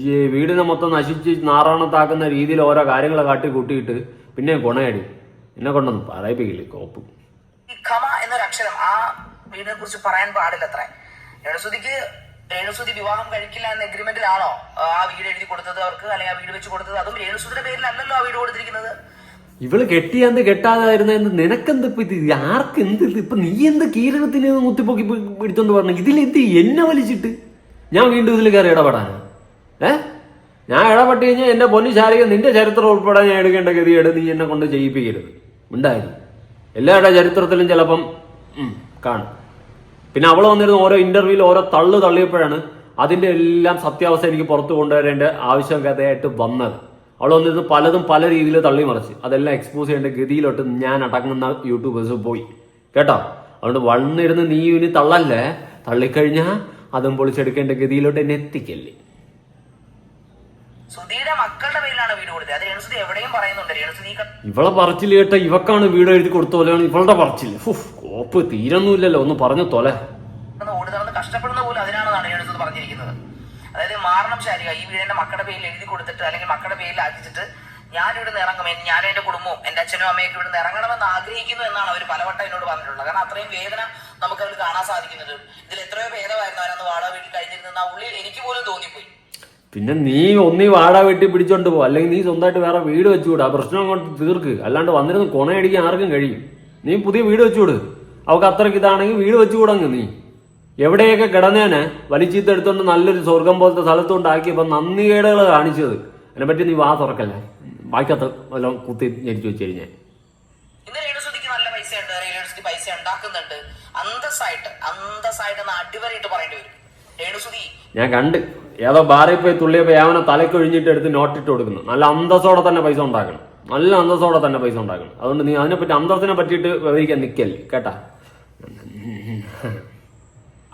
ഈ വീടിനെ മൊത്തം നശിച്ച് നാറാണത്താക്കുന്ന രീതിയിൽ ഓരോ കാര്യങ്ങൾ കാട്ടി കൂട്ടിയിട്ട് പിന്നെ ഗുണയടി എന്നെ കൊണ്ടൊന്നും പറയിപ്പിക്കില്ലേ കോപ്പ്. ഖമ എന്നൊരു അക്ഷരം ആ വീടിനെ കുറിച്ച് പറയാൻ പാടില്ല. അത്ര രേണുസുതി വിവാഹം കഴിക്കില്ല എന്ന എഗ്രിമെന്റിലാണോ ആ വീട് എഴുതി കൊടുത്തത് അവർക്ക്, അല്ലെങ്കിൽ ആ വീട് വെച്ച് കൊടുത്തത്? അതും രേണുസുതിയുടെ പേരിലല്ലല്ലോ ആ വീട് കൊടുത്തിരിക്കുന്നത്. ഇവള് കെട്ടിയാന്ത് കെട്ടാതായിരുന്ന നിനക്കെന്ത് ഇപ്പൊ ഇത്? ആർക്ക് എന്ത് ഇപ്പൊ? നീ എന്ത് കീരകത്തിന് മുത്തിപ്പൊക്കി പിടിച്ചോണ്ട് പറഞ്ഞു? ഇതിലെന്ത് എന്നെ വലിച്ചിട്ട് ഞാൻ വീണ്ടും ഇതിൽ കയറി ഇടപെടാനാ? ഞാൻ ഇടപെട്ട് കഴിഞ്ഞാൽ എന്റെ പൊന്നു ശാരിക നിന്റെ ചരിത്രം ഉൾപ്പെടാൻ ഞാൻ എടുക്കേണ്ട ഗതിയേട് നീ എന്നെ കൊണ്ട് ചെയ്യിപ്പിക്കരുത്. ഉണ്ടായിരുന്നു എല്ലാവരുടെ ചരിത്രത്തിലും ചിലപ്പം കാണും. പിന്നെ അവൾ വന്നിരുന്ന ഓരോ ഇന്റർവ്യൂവിൽ ഓരോ തള്ളിയപ്പോഴാണ് അതിന്റെ എല്ലാം സത്യാവസ്ഥ എനിക്ക് പുറത്തു കൊണ്ടുവരേണ്ട ആവശ്യകതയായിട്ട് വന്നത്. അവൾ വന്നിരുന്ന് പലതും പല രീതിയിൽ തള്ളിമറിച്ച് അതെല്ലാം എക്സ്പോസ് ചെയ്യേണ്ട ഗതിയിലോട്ട് ഞാൻ അടങ്ങുന്ന യൂട്യൂബേഴ്സ് പോയി കേട്ടോ. അതുകൊണ്ട് വന്നിരുന്ന് നീ ഇനി തള്ളല്ലേ, തള്ളിക്കഴിഞ്ഞാൽ അതും പൊളിച്ചെടുക്കേണ്ട ഗതിയിലോട്ട് എന്നെ എത്തിക്കല്ലേ. സുധിയുടെ മക്കളുടെ പേരിലാണ് വീട് കൊടുത്തത്. അത് രേണുസുതി എവിടെയും പറയുന്നുണ്ട്. രേണുസുതി ഇവളെ പറച്ചില് കേട്ട ഇവക്കാണ് വീട് എഴുതി കൊടുത്ത പോലെയാണ് ഇവളുടെ പറച്ചില്. കോപ്പ് തീരൊന്നുമില്ലല്ലോ, ഒന്ന് പറഞ്ഞു തോലെ. ഓടി നടന്ന് കഷ്ടപ്പെടുന്ന പോലും അതിനാണെന്നാണ് രേണുസുതി പറഞ്ഞിരിക്കുന്നത്. അതായത് മാറണം ശാരിക, ഈ വീടിന്റെ മക്കളുടെ പേരിൽ എഴുതി കൊടുത്തിട്ട് അല്ലെങ്കിൽ മക്കളുടെ പേരിൽ ആക്കിച്ചിട്ട് ഞാനിവിടെ നിന്ന് ഇറങ്ങും, ഞാനും എന്റെ കുടുംബവും എന്റെ അച്ഛനും അമ്മയൊക്കെ ഇവിടെ നിന്ന് ഇറങ്ങണമെന്ന് ആഗ്രഹിക്കുന്നു എന്നാണ് അവർ പലവട്ടം എന്നോട് പറഞ്ഞിട്ടുള്ളത്. കാരണം അത്രയും വേദന നമുക്ക് അവർ കാണാൻ സാധിക്കുന്നത്. ഇതിൽ എത്രയോ ഭേദമായിരുന്നു അവരന്ന് വാടക വീട്ടിൽ കഴിഞ്ഞിരുന്ന ഉള്ളിൽ എനിക്ക് പോലും തോന്നിപ്പോയി. പിന്നെ നീ ഒന്നീ വാടക വീട്ടിൽ പിടിച്ചോണ്ട് പോ, അല്ലെങ്കിൽ നീ സ്വന്തമായിട്ട് വേറെ വീട് വെച്ചുകൂടാ, പ്രശ്നം അങ്ങോട്ട് തീർക്ക്. അല്ലാണ്ട് വന്നിരുന്ന് കൊണയടിക്കാൻ ആർക്കും കഴിയും. നീ പുതിയ വീട് വെച്ചുകൂട്. അവൾക്ക് അത്രയ്ക്ക് ഇതാണെങ്കിൽ വീട് വെച്ചുകൂടങ്ങ്. നീ എവിടെയൊക്കെ കിടന്നേനെ വലിച്ചീത്തെടുത്തോണ്ട് നല്ലൊരു സ്വർഗം പോലത്തെ സ്ഥലത്തുകൊണ്ടാക്കിയപ്പോൾ നന്ദികേടുകൾ കാണിച്ചത്. അതിനെപ്പറ്റി നീ വാ തുറക്കല്ലേ, ബാക്കിയത്ത് വല്ലതും കുത്തി ഞെരിച്ചു വെച്ച് കഴിഞ്ഞാൽ. ഇന്ന് രേണുസുതിക്ക് നല്ല പൈസ ഉണ്ട്, രേണുസുതി പൈസ ഉണ്ടാക്കുന്നുണ്ട്. അന്തസ്സായിട്ട് അടിവരയിട്ട് പറയേണ്ടി വരും. രേണുസുതി ഞാൻ കണ്ട് ഏതോ ബാറിൽ പോയി തുള്ളിയപ്പോ അവനെ തലക്കൊഴിഞ്ഞിട്ട് എടുത്ത് നോട്ടിട്ട് കൊടുക്കുന്നു. നല്ല അന്തസ്സോടെ തന്നെ പൈസ ഉണ്ടാക്കണം, നല്ല അന്തസ്സോടെ തന്നെ പൈസ ഉണ്ടാക്കണം. അതുകൊണ്ട് നീ അതിനെപ്പറ്റി അന്തസ്സിനെ പറ്റിയിട്ട് വിവരിക്കാൻ നിൽക്കല്ലേ കേട്ടാ.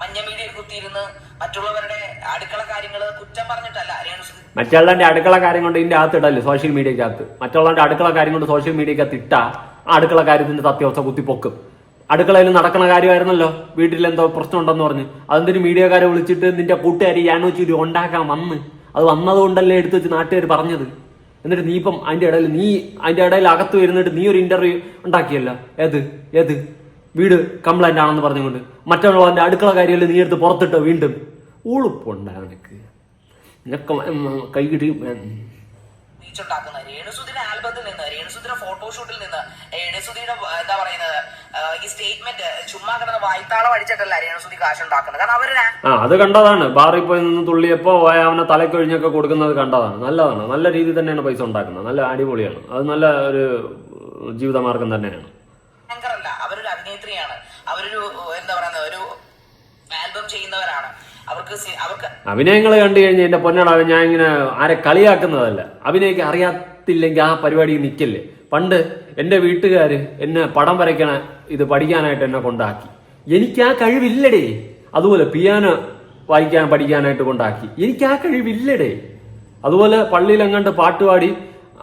മഞ്ഞ മീഡിയയിൽ കുത്തിയിരുന്ന് മറ്റുള്ളവരുടെ അടുക്കള കാര്യങ്ങള് കുറ്റം പറഞ്ഞിട്ടല്ല രേണുസുതി. മറ്റുള്ളവന്റെ അടുക്കള കാര്യം കൊണ്ട് ഇതിന്റെ അകത്ത് ഇടല്ലേ സോഷ്യൽ മീഡിയക്കകത്ത്. മറ്റുള്ളവന്റെ അടുക്കള കാര്യം കൊണ്ട് സോഷ്യൽ മീഡിയക്കകത്ത് ഇട്ടാ ആ അടുക്കള കാര്യത്തിന്റെ സത്യാവസ്ഥ കുത്തിപ്പൊക്കും. അടുക്കളയിൽ നടക്കുന്ന കാര്യമായിരുന്നല്ലോ, വീട്ടിൽ എന്തോ പ്രശ്നം ഉണ്ടെന്ന് പറഞ്ഞ് അതെന്തൊരു മീഡിയക്കാരെ വിളിച്ചിട്ട് നിന്റെ കൂട്ടുകാരി യാനോച്ചിരി ഉണ്ടാക്കാൻ വന്ന് അത് വന്നതുകൊണ്ടല്ലേ എടുത്തു വെച്ച് നാട്ടുകാർ പറഞ്ഞത്. എന്നിട്ട് നീ ഇപ്പം അതിന്റെ ഇടയിൽ അകത്ത് വരുന്നിട്ട് നീ ഒരു ഇന്റർവ്യൂ ഉണ്ടാക്കിയല്ലോ. ഏത് വീട് കംപ്ലൈന്റ് ആണെന്ന് പറഞ്ഞുകൊണ്ട് മറ്റുള്ളവന്റെ അടുക്കള കാര്യമല്ലേ നീ എടുത്ത് പുറത്തിട്ടോ വീണ്ടും. ഉളുപ്പുണ്ടാ നിനക്ക് കൈ കിട്ടി. രേണുസുതിയുടെ ആൽബത്തിൽ നിന്ന്, രേണുസുതിയുടെ ഫോട്ടോഷൂട്ടിൽ നിന്ന്, രേണുസുതിയുടെ എന്താ പറയുന്നത് ഈ സ്റ്റേറ്റ്മെന്റ് ചുമ്മാ കിടന്ന് വായ്ത്താളം അടിച്ചിട്ടല്ല രേണുസുതി കാശുണ്ടാക്കുന്നത്. കാരണം അവര് അത് കണ്ടതാണ്. ബാറിൽ പോയി നിന്ന് തുള്ളിയപ്പോ അവനെ തലക്കൊഴിഞ്ഞൊക്കെ കൊടുക്കുന്നത് കണ്ടതാണ്. നല്ലതാണ്, നല്ല രീതിയിൽ തന്നെയാണ് പൈസ ഉണ്ടാക്കുന്നത്. നല്ല അടിപൊളിയാണ്. അത് നല്ല ഒരു ജീവിതമാർഗം തന്നെയാണ്. ആങ്കറല്ല, അവരൊരു അഭിനേത്രിയാണ്. അവരൊരു എന്താ പറയുന്നത് ഒരു ആൽബം ചെയ്യുന്നവരാണ്. അവർക്ക് അഭിനയങ്ങൾ കണ്ടു കഴിഞ്ഞാൽ എന്റെ പൊന്നടാവ് ഞാൻ ഇങ്ങനെ ആരെ കളിയാക്കുന്നതല്ല. അഭിനയിക്കാൻ അറിയാത്തില്ലെങ്കിൽ ആ പരിപാടി നിൽക്കല്ലേ. പണ്ട് എന്റെ വീട്ടുകാര് എന്നെ പടം വരയ്ക്കണ ഇത് പഠിക്കാനായിട്ട് എന്നെ കൊണ്ടാക്കി. എനിക്ക് ആ കഴിവില്ലടേ. അതുപോലെ പിയാനോ പഠിക്കാനായിട്ട് കൊണ്ടാക്കി. എനിക്ക് ആ കഴിവില്ലടേ. അതുപോലെ പള്ളിയിൽ എങ്ങാണ്ട് പാട്ടുപാടി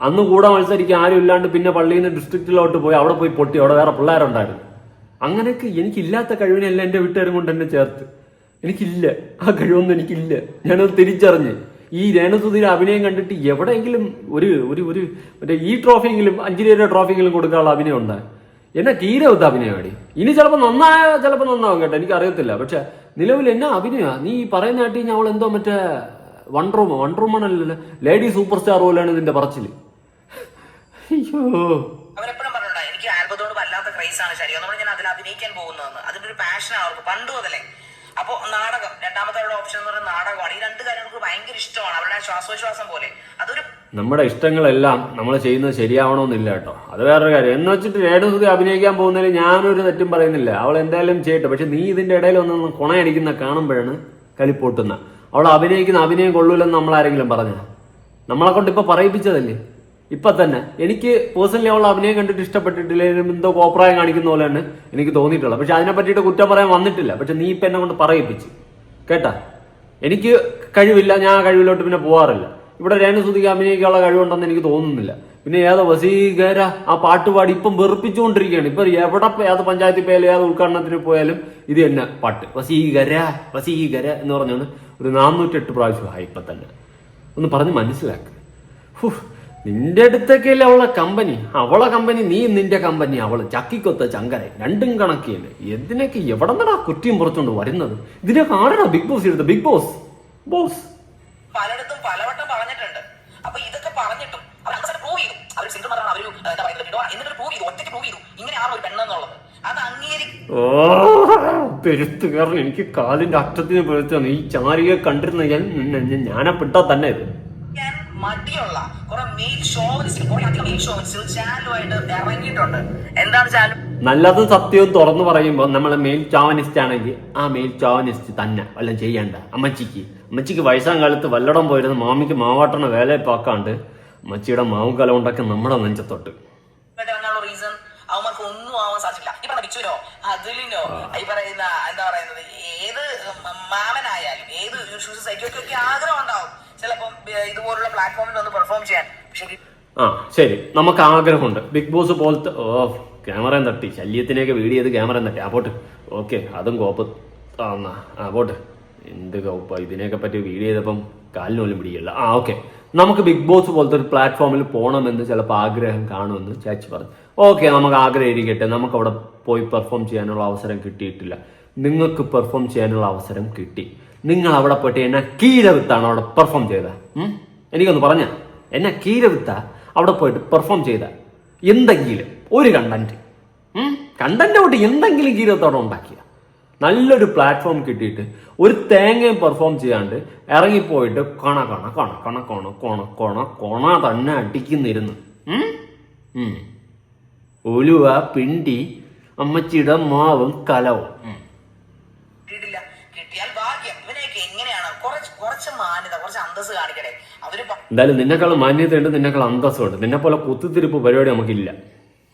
അന്ന് കൂടെ മത്സരിക്കാൻ ആരും ഇല്ലാണ്ട് പിന്നെ പള്ളിയിൽ നിന്ന് ഡിസ്ട്രിക്റ്റിലോട്ട് പോയി അവിടെ പോയി പൊട്ടി. അവിടെ വേറെ പിള്ളേരുണ്ടായിരുന്നു. അങ്ങനെയൊക്കെ എനിക്കില്ലാത്ത കഴിവിനെല്ലാം എന്റെ വീട്ടുകാരും കൊണ്ട് എന്നെ ചേർത്ത്. എനിക്കില്ല ആ കഴിവൊന്നും, എനിക്കില്ല. ഞാനത് തിരിച്ചറിഞ്ഞ് ഈ രേണുസുതിയുടെ അഭിനയം കണ്ടിട്ട് എവിടെയെങ്കിലും ഒരു ഒരു ഒരു മറ്റേ ഈ ട്രോഫിയെങ്കിലും 5 രൂപയുടെ ട്രോഫിയെങ്കിലും കൊടുക്കാനുള്ള അഭിനയം ഉണ്ടായി. എന്നെ കീരവത്ത അഭിനയമാടി. ഇനി ചിലപ്പോൾ നന്നാവും കേട്ടോ, എനിക്കറിയത്തില്ല. പക്ഷെ നിലവിൽ എന്നാ അഭിനയമാണ്. നീ പറയുന്ന കേട്ടി ഞാൻ അവൾ എന്തോ മറ്റേ വണ്ടർവുമണല്ലോ, ലേഡി സൂപ്പർ സ്റ്റാർ പോലെയാണ് ഇതിന്റെ പറച്ചില്. അയ്യോ, അവരെപ്പോഴും പറഞ്ഞിട്ടുണ്ടായി എനിക്ക് ആൽബത്തോട് വല്ലാത്ത ക്രൈസാണ് ശരി, അതുകൊണ്ട് ഞാൻ അതിൽ അഭിനയിക്കാൻ പോകുന്നതെന്ന്. അതിന്റെ ഒരു പാഷനാണ് അവർക്ക് പണ്ട് മുതലേ. അപ്പൊ നാടകം രണ്ടാമത്തെ അവരുടെ ഓപ്ഷൻ എന്ന് പറയുന്നത് നാടകമാണ്. ഈ രണ്ട് കാര്യങ്ങൾക്ക് ഭയങ്കര ഇഷ്ടമാണ്, അവരുടെ ശ്വാസോച്ഛ്വാസം പോലെ. അതൊരു നമ്മുടെ ഇഷ്ടങ്ങളെല്ലാം നമ്മൾ ചെയ്യുന്നത് ശരിയാവണമെന്നില്ല കേട്ടോ. അത് വേറൊരു കാര്യം. എന്ന് വെച്ചിട്ട് രേണുസുതി അഭിനയിക്കാൻ പോകുന്നതിൽ ഞാനൊരു തെറ്റും പറയുന്നില്ല. അവൾ എന്തായാലും ചെയ്യട്ടെ. പക്ഷെ നീ ഇതിന്റെ ഇടയിൽ ഒന്ന് കൊണയടിക്കുന്ന കാണുമ്പോഴാണ് കലിപ്പൊട്ടുന്ന. അവൾ അഭിനയിക്കുന്ന അഭിനയം കൊള്ളൂലെന്ന് നമ്മളാരെങ്കിലും പറഞ്ഞ? നമ്മളെ കൊണ്ട് ഇപ്പൊ പറയിപ്പിച്ചതല്ലേ. ഇപ്പൊ തന്നെ എനിക്ക് പേഴ്സണലി അവളുടെ അഭിനയം കണ്ടിട്ട് ഇഷ്ടപ്പെട്ടിട്ടില്ലെങ്കിലും എന്തോ കോപ്രായം കാണിക്കുന്ന പോലെയാണ് എനിക്ക് തോന്നിയിട്ടുള്ളത്. പക്ഷെ അതിനെ പറ്റിയിട്ട് കുറ്റം പറയാൻ വന്നിട്ടില്ല. പക്ഷെ നീ ഇപ്പൊ എന്നെ കൊണ്ട് പറയിപ്പിച്ച് കേട്ടാ. എനിക്ക് കഴിവില്ല, ഞാൻ ആ കഴിവിലോട്ട് പിന്നെ പോവാറില്ല. ഇവിടെ രേണുസുതിക്ക് അഭിനയിക്കാനുള്ള കഴിവുണ്ടെന്ന് എനിക്ക് തോന്നുന്നില്ല. പിന്നെ ഏതോ വസീകര ആ പാട്ടുപാടി ഇപ്പം വെറുപ്പിച്ചുകൊണ്ടിരിക്കുകയാണ്. ഇപ്പൊ എവിടെ ഏത് പഞ്ചായത്തിൽ പോയാലും ഏത് ഉദ്ഘാടനത്തിന് പോയാലും ഇത് തന്നെ പാട്ട് വസീകര വസീകര എന്ന് പറഞ്ഞാണ് ഒരു 408 പ്രാവശ്യമായി ഇപ്പൊ തന്നെ. ഒന്ന് പറഞ്ഞ് മനസ്സിലാക്കുക. നിന്റെ അടുത്തൊക്കെയല്ലേ അവളെ കമ്പനി നീ നിന്റെ കമ്പനി അവള് ചക്കിക്കൊത്ത ചങ്കര രണ്ടും കണക്കിയല്ലേ. എന്തിനൊക്കെ എവിടെ നിന്നാ കുറ്റിയും പുറത്തോണ്ട് വരുന്നത്? ഇതിനൊക്കെ ആരാ ബിഗ് ബോസ് എടുത്ത ബിഗ് ബോസ് ബോസ് പലയിടത്തും പലവട്ടം പറഞ്ഞിട്ടുണ്ട്. അപ്പൊ ഇതൊക്കെ പറഞ്ഞിട്ടും പ്രൂവ് ചെയ്തു. അവർ സിംഗിൾ മദറാണ്, അവർ എന്നിട്ട് പ്രൂവ് ചെയ്തു, ഒറ്റയ്ക്ക് പ്രൂവ് ചെയ്തു ഇങ്ങനെയാണ് ഒരു പെണ്ണെന്നുള്ളത്. അത് പെരുത്ത് കാരണം എനിക്ക് കാലിന്റെ അറ്റത്തിന് പെരുത്താണ് ഈ ചാരിയെ കണ്ടിരുന്ന ഞാനെ പെട്ടാ തന്നെ ഇത് മടിയുള്ള കുറെ മെയിൽ ഷോവിനിസ്റ്റ് ചാനലുമായിട്ട് ഇറങ്ങിയിട്ടുണ്ട്. എന്താണ് ചാനൽ? നല്ലതും സത്യവും തുറന്നു പറയുമ്പോൾ നമ്മൾ മെയിൽ ചാവനിസ്റ്റ് ആണെങ്കിൽ ആ മെയിൽ ചാവനിസ്റ്റ് തന്നെ വല്ലതും ചെയ്യണ്ട. അമ്മച്ചിക്ക് വയസ്സാം കാലത്ത് വല്ലടം പോയിരുന്ന മാമിക്ക് മാവാട്ടണ വേല പാക്കാണ്ട് അമ്മച്ചിയുടെ മാവും കല കൊണ്ടൊക്കെ നമ്മുടെ നെഞ്ചത്തോട്ട് റീസൺ അവന്മാർക്ക് ഒന്നും ആവാൻ സാധിച്ചില്ല. ഈ പറഞ്ഞ ബിച്ചുനോ അതിലിനോ ഈ പറയുന്ന എന്താ പറയുന്നത് ഏത് മാമനായാലും ഏത് സൈക്കോയ്ക്കൊക്കെ ആഗ്രഹം ഉണ്ടാവും ചിലപ്പം ഇതുപോലുള്ള പ്ലാറ്റ്ഫോമിൽ ഒന്ന് പെർഫോം ചെയ്യാൻ. പക്ഷെ ശരി, നമുക്ക് ആഗ്രഹമുണ്ട്. ബിഗ് ബോസ് പോലത്തെ ക്യാമറയും തട്ടി ശല്യത്തിനെയൊക്കെ വീഡിയോ ചെയ്ത് ക്യാമറയും തട്ടി പോട്ട്. ഓക്കെ, അതും കോപ്പ് പോട്ട്. എന്ത് കോപ്പ ഇതിനെയൊക്കെ പറ്റി വീഡിയോ ചെയ്തപ്പം കാലിനോലും പിടിക്കില്ല. ഓക്കെ, നമുക്ക് ബിഗ് ബോസ് പോലത്തെ ഒരു പ്ലാറ്റ്ഫോമിൽ പോകണമെന്ന് ചിലപ്പോൾ ആഗ്രഹം കാണുമെന്ന് ചാച്ചി പറഞ്ഞു. ഓക്കെ, നമുക്ക് ആഗ്രഹം ഇരിക്കട്ടെ. നമുക്ക് അവിടെ പോയി പെർഫോം ചെയ്യാനുള്ള അവസരം കിട്ടിയിട്ടില്ല. നിങ്ങൾക്ക് പെർഫോം ചെയ്യാനുള്ള അവസരം കിട്ടി. നിങ്ങൾ അവിടെ പോയിട്ട് എന്നെ കീരവിത്താണ് അവിടെ പെർഫോം ചെയ്ത. എനിക്കൊന്ന് പറഞ്ഞ എന്നെ കീരവിത്ത അവിടെ പോയിട്ട് പെർഫോം ചെയ്ത എന്തെങ്കിലും ഒരു കണ്ടന്റ് തൊട്ട് എന്തെങ്കിലും കീരവത്തോടെ ഉണ്ടാക്കിയ നല്ലൊരു പ്ലാറ്റ്ഫോം കിട്ടിയിട്ട് ഒരു തേങ്ങയും പെർഫോം ചെയ്യാണ്ട് ഇറങ്ങിപ്പോയിട്ട് കൊണ തന്നെ അടിക്കുന്നിരുന്നു. ഒലുവ പിണ്ടി അമ്മച്ചിയുടെ മാവും കലവും എന്തായാലും നിന്നെക്കാളും മാന്യതയുണ്ട്, നിന്നെക്കാളും അന്തസ്സുണ്ട്. നിന്നെ പോലെ കുത്തിത്തിരിപ്പ് പരിപാടി നമുക്കില്ല.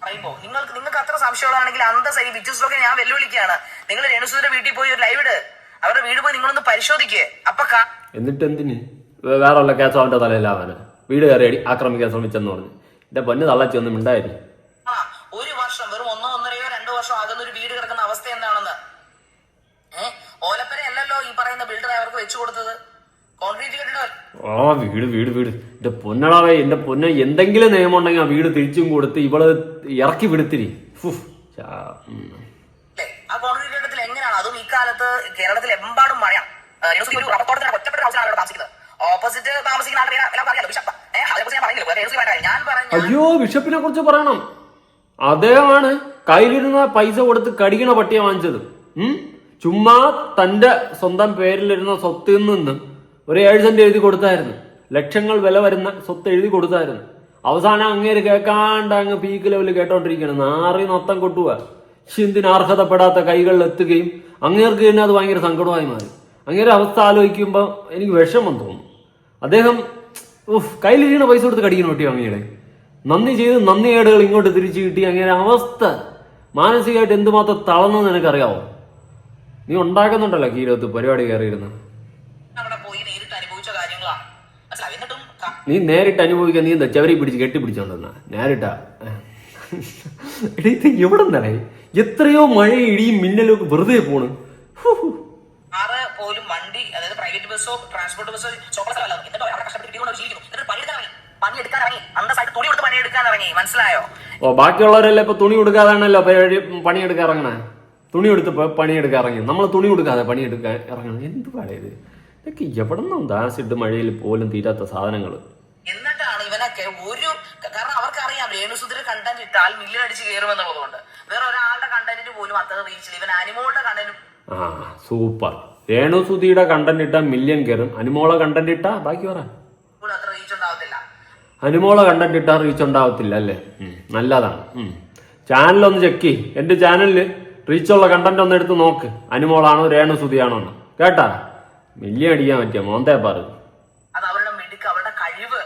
നിങ്ങൾക്ക് അത്ര സംശയമുള്ളതാണെങ്കിൽ അന്തസ്സായി ബിജുസ്ലോക്കെ ഞാൻ വെല്ലുവിളിക്കുകയാണ്. നിങ്ങൾ രേണുസുതിയുടെ വീട്ടിൽ പോയി ഒരു ലൈവ് ഇട്. അവരുടെ വീട് പോയി നിങ്ങളൊന്ന് പരിശോധിക്കേ. അപ്പൊ എന്നിട്ട് എന്തിന് വേറെ ഉള്ള കേസ് അവന്റെ തലയിലാവാന് വീട് കയറി ആക്രമിക്കാൻ ശ്രമിച്ചെന്ന് പറഞ്ഞു. എന്റെ പൊന്ന് തള്ളച്ചി ഒന്നും ഉണ്ടായിരുന്നു. ഒരു വർഷം വെറും 1-1.5-2 വർഷം ആകുന്ന ഒരു വീട് കിടക്കുന്ന അവസ്ഥ എന്താണെന്ന്. ഓലപ്പര അല്ലല്ലോ ഈ പറയുന്ന ബിൽഡർ അവർക്ക് വെച്ചു കൊടുത്തത്. വീട് എന്റെ പൊന്നടാവേ, എന്റെ പൊന്ന എന്തെങ്കിലും നിയമം ഉണ്ടെങ്കിൽ ആ വീട് തിരിച്ചും കൊടുത്ത് ഇവള് ഇറക്കി വിടുത്തിരി. ആ കോൺക്രീറ്റ് കെട്ടിടത്തിൽ എങ്ങനെയാണ്? അതും ഈ കാലത്ത് കേരളത്തിൽ എമ്പാടും മഴയാണ്. ഒറ്റപ്പെട്ട ഹൗസിലാണ് താമസിക്കുന്നത്. ഓപ്പോസിറ്റ് താമസിക്കുന്ന അയ്യോ, ബിഷപ്പിനെ കുറിച്ച് പറയണം. അദ്ദേഹമാണ് കയ്യിലിരുന്ന പൈസ കൊടുത്ത് കടിക്കണ പട്ടിയെ വാങ്ങിച്ചത്. ചുമ്മാ തന്റെ സ്വന്തം പേരിലിരുന്ന സ്വത്തിൽ നിന്നും ഒരു 7 സെന്റ് എഴുതി കൊടുത്തായിരുന്നു. ലക്ഷങ്ങൾ വില വരുന്ന സ്വത്ത് എഴുതി കൊടുത്തായിരുന്നു. അവസാനം അങ്ങേര് കേൾക്കാണ്ട് അങ്ങ് പീക്ക് ലെവലിൽ കേട്ടോണ്ടിരിക്കണം. നാറി നൊത്തം കൊട്ടുക. എന്തിന് അർഹതപ്പെടാത്ത കൈകളിൽ എത്തുകയും അങ്ങേർക്ക് തന്നെ അത് ഭയങ്കര സങ്കടമായി മാറി. അങ്ങേരെ അവസ്ഥ ആലോചിക്കുമ്പോൾ എനിക്ക് വിഷമം തോന്നും. അദ്ദേഹം കയ്യിലിരിക്കുന്ന പൈസ കൊടുത്ത് കടിക്കണം പറ്റിയോ അങ്ങയുടെ നന്ദി ചെയ്ത് നന്ദികേടുകൾ ഇങ്ങോട്ട് തിരിച്ചു കിട്ടി. അങ്ങനെ അവസ്ഥ മാനസികമായിട്ട് എന്തുമാത്രം തളർന്നെന്ന് നിനക്കറിയാവോ? നീ ഉണ്ടാക്കുന്നുണ്ടല്ലോ കീരത്ത് പരിപാടി കയറിയിരുന്ന. നീ നേരിട്ട് അനുഭവിക്കാൻ നീ എന്താ ചവരി പിടിച്ച് കെട്ടിപ്പിടിച്ചോണ്ടെന്നാ നേരിട്ടാ. ഇത് എവിടെ നിന്നേ എത്രയോ മഴ ഇടിയും മിന്നലും ഒക്കെ വെറുതെ പോണ്. പോലും വണ്ടി അതായത് പ്രൈവറ്റ് ബസ്സോ ട്രാൻസ്പോർട്ട് ബസ്സോ മനസ്സിലായോ? ബാക്കിയുള്ളവരല്ലേ ഇപ്പൊ തുണി കൊടുക്കാതാണല്ലോ പണിയെടുക്കാൻ ഇറങ്ങണേ. തുണി എടുത്ത് പണിയെടുക്കാൻ ഇറങ്ങി. നമ്മൾ തുണി കൊടുക്കാതെ പണിയെടുക്കാൻ ഇറങ്ങണം. എന്ത് പാടേത് ഇതൊക്കെ? എവിടെ നിന്നും ദാസിട്ട് മഴയിൽ പോലും തീരാത്ത സാധനങ്ങൾ. എന്നിട്ടാണ് ഇവനൊക്കെ ഒരു കാരണം അവർക്കറിയാം രേണുസുതിര കണ്ടന്റ് ഇട്ടാൽ മില്യൺ അടിച്ച് കയറുമെന്നുള്ളതുകൊണ്ട് വേറെ ഒരാളുടെ കണ്ടന്റിന് പോലും അത്ര റീച്ചില്ല. ഇവൻ അനിമോളുടെ കണ്ടന്റ് സൂപ്പർ. രേണുസുതിയുടെ കണ്ടന്റ് ഇട്ടാ മില്യൺ കയറും. അനിമോളെ കണ്ടന്റ് ഇട്ടാ ബാക്കി പറ അത്ര റീച്ച് ഉണ്ടാവത്തില്ല. അനിമോളെ കണ്ടന്റ് ഇട്ടാ റീച്ച് ഉണ്ടാവത്തില്ല അല്ലേ? നല്ലതാണ്. ചാനലൊന്ന് ചെക്ക്. എന്റെ ചാനലില് റീച്ചുള്ള കണ്ടന്റ് ഒന്ന് എടുത്ത് നോക്ക്. അനിമോളാണോ രേണുസുതിയാണോ എന്ന് കേട്ടാ. മില്യൺ അടിക്കാൻ പറ്റിയ മോന്തേ പാറ്. അത് അവരുടെ മിടുക്ക്, അവരുടെ കഴിവ്.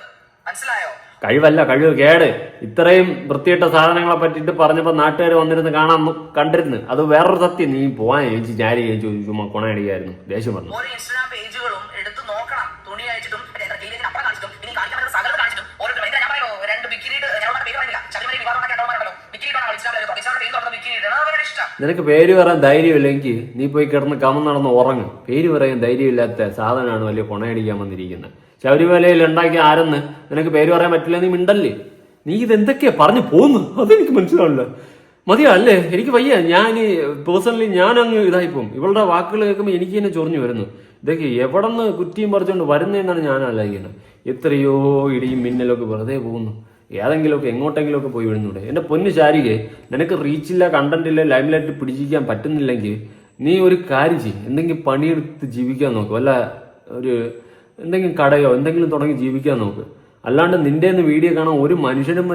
മനസ്സിലായോ? കഴിവല്ല, കഴിവ് കേട്. ഇത്രയും വൃത്തിയിട്ട സാധനങ്ങളെ പറ്റിയിട്ട് പറഞ്ഞപ്പോ നാട്ടുകാർ വന്നിരുന്ന് കണ്ടിരുന്നു. അത് വേറൊരു സത്യം. നീ പോവാൻ ചോദിച്ചു ഞാരി ചുമ്മാ കൊണയടിക്കായിരുന്നു, ദേഷ്യം പറഞ്ഞു. ഓരോ ഇൻസ്റ്റാഗ്രാം പേജുകളും എടുത്ത് നോക്കണം. തുണി അയച്ചിട്ടും അപ്പുറം കാണിച്ചിട്ടും ഇനി കാണിക്കാൻ സകലത് കാണിച്ചിട്ടും ഓരോ ഞാൻ പറയോ 2 ബിക്കിനി പേര് പറഞ്ഞില്ല. ശബരിമല വിവാദമാണല്ലോ നിനക്ക് പേര് പറയാൻ ധൈര്യമില്ലെങ്കിൽ നീ പോയി കിടന്ന് നടന്ന് ഉറങ്ങും. പേര് പറയാൻ ധൈര്യമില്ലാത്ത സാധനമാണ് വലിയ കൊണയടിക്കാൻ വന്നിരിക്കുന്നത്. ശബരിമലയിൽ ഉണ്ടാക്കിയ ആരെന്ന് നിനക്ക് പേര് പറയാൻ പറ്റില്ല, നീ മിണ്ടല്ലേ? നീ ഇതെന്തൊക്കെയാ പറഞ്ഞു പോന്നു? അതെനിക്ക് മനസ്സിലാവില്ല. മതിയോ അല്ലേ? എനിക്ക് വയ്യ. ഞാൻ പേഴ്സണലി ഞാനങ്ങ് ഇതായിപ്പോവും. ഇവളുടെ വാക്കുകൾ കേൾക്കുമ്പോൾ എനിക്ക് തന്നെ ചൊറിഞ്ഞു വരുന്നു. ഇതൊക്കെ എവിടെ നിന്ന് കുറ്റിയും പറിച്ചുകൊണ്ട് വരുന്നതെന്നാണ് ഞാൻ ആലോചിക്കുന്നത്. എത്രയോ ഇടിയും മിന്നലൊക്കെ വെറുതെ പോകുന്നു. ഏതെങ്കിലുമൊക്കെ എങ്ങോട്ടെങ്കിലുമൊക്കെ പോയി വിടുന്നൂടെ? എൻ്റെ പൊന്നു ശാരികെ, നിനക്ക് റീച്ചില്ല, കണ്ടന്റ് ഇല്ല, ലൈം ലൈറ്റ് പിടിച്ചിരിക്കാൻ പറ്റുന്നില്ലെങ്കിൽ നീ ഒരു കാര്യം ചെയ്യും. എന്തെങ്കിലും പണിയെടുത്ത് ജീവിക്കാൻ നോക്ക്. വല്ല എന്തെങ്കിലും കടയോ എന്തെങ്കിലും തുടങ്ങി ജീവിക്കാൻ നോക്ക്. അല്ലാണ്ട് നിന്റെ വീഡിയോ കാണാൻ ഒരു മനുഷ്യനും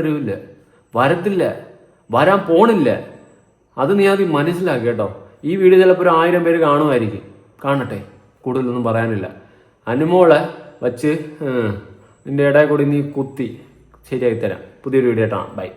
വരത്തില്ല, വരാൻ പോണില്ല. അത് നീ ആദ്യം മനസ്സിലാക്കി കേട്ടോ. ഈ വീഡിയോ ചിലപ്പോൾ 1000 പേര് കാണുമായിരിക്കും. കാണട്ടെ, കൂടുതലൊന്നും പറയാനില്ല. അനുമോളെ വച്ച് നിന്റെ ഇടയിൽ കൂടി നീ കുത്തി ശരിയാക്കി തരാം. പുതിയൊരു വീഡിയോ ആയിട്ടാണ്. ബൈ.